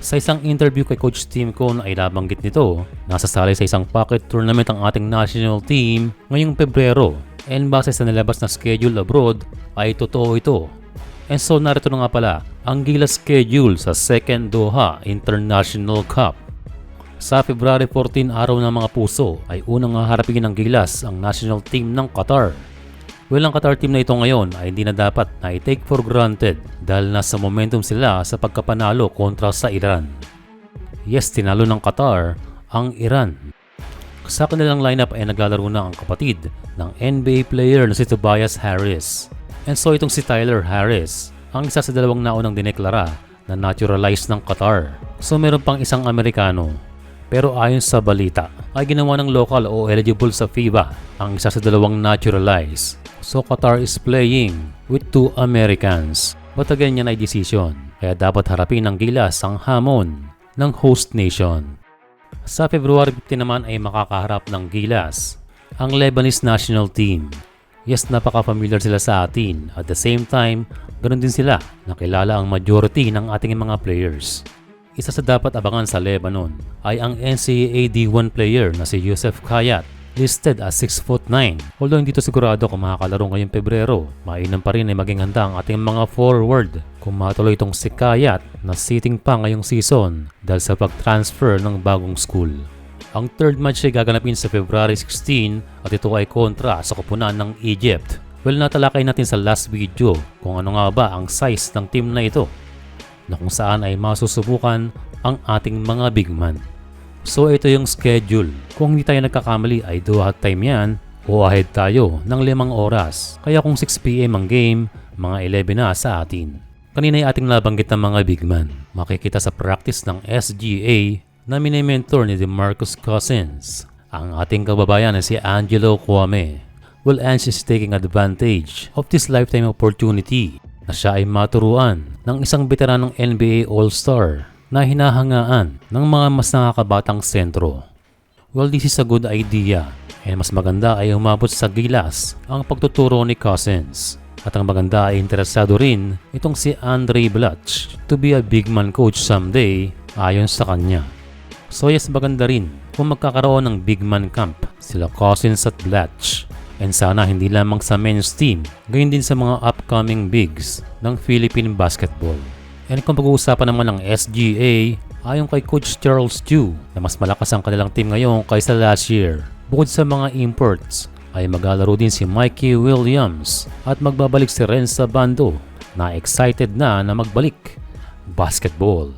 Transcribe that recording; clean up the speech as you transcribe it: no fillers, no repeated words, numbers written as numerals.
Sa isang interview kay Coach Tim Cone ay nabanggit nito, nasasali sa isang pocket tournament ang ating national team ngayong Pebrero, and base sa nilabas na schedule abroad ay totoo ito. And so narito na nga pala ang Gilas schedule sa second Doha International Cup. Sa February 14, araw ng mga puso, ay unang haharapin ng Gilas ang national team ng Qatar. Well, ang Qatar team na ito ngayon ay hindi na dapat na i-take for granted dahil nasa momentum sila sa pagkapanalo kontra sa Iran. Yes, tinalo ng Qatar ang Iran. Sa kanilang lineup ay naglalaro na ang kapatid ng NBA player na si Tobias Harris. And so itong si Tyler Harris, ang isa sa dalawang naunang dineklara na naturalized ng Qatar. So meron pang isang Amerikano. Pero ayon sa balita, ay ginawa ng local o eligible sa FIBA ang isa sa dalawang naturalized. So Qatar is playing with 2 Americans. But again, yan ay decision. Kaya dapat harapin ng Gilas ang hamon ng host nation. Sa February 15 naman ay makakaharap ng Gilas ang Lebanese national team. Yes, napaka-familiar sila sa atin. At the same time, ganoon din sila. Nakilala ang majority ng ating mga players. Isa sa dapat abangan sa Lebanon ay ang NCAA D1 player na si Youssef Khayat, listed as 6'9". Although hindi to sigurado kung makakalaro ngayong Pebrero, mainam pa rin ay maging handa ang ating mga forward kung matuloy itong si Khayat na sitting pa ngayong season dahil sa pag-transfer ng bagong school. Ang third match ay gaganapin sa February 16 at ito ay kontra sa koponan ng Egypt. Well, natalakay natin sa last video kung ano nga ba ang size ng team na ito, na kung saan ay masusubukan ang ating mga big man. So ito yung schedule. Kung hindi tayo nagkakamali ay Doha time yan o ahead tayo ng 5 oras. Kaya kung 6 PM ang game, mga 11 na sa atin. Kanina ay ating nabanggit ng mga big man. Makikita sa practice ng SGA na mini-mentor ni DeMarcus Cousins ang ating kababayan na si Angelo Kwame. Well, Ange is taking advantage of this lifetime opportunity na siya ay maturuan ng isang veteranong NBA All-Star na hinahangaan ng mga mas nakakabatang sentro. Well, this is a good idea and mas maganda ay umabot sa Gilas ang pagtuturo ni Cousins. At ang maganda ay interesado rin itong si Andre Blatch to be a big man coach someday ayon sa kanya. So yes, maganda rin kung magkakaroon ng big man camp sila Cousins at Blatch. And sana hindi lamang sa men's team, gayon din sa mga upcoming bigs ng Philippine basketball. And kung pag-uusapan naman ng SGA, ayon kay Coach Charles Chu na mas malakas ang kanilang team ngayon kaysa last year. Bukod sa mga imports, ay maglalaro din si Mikey Williams at magbabalik si Renza Bando na excited na magbalik basketball.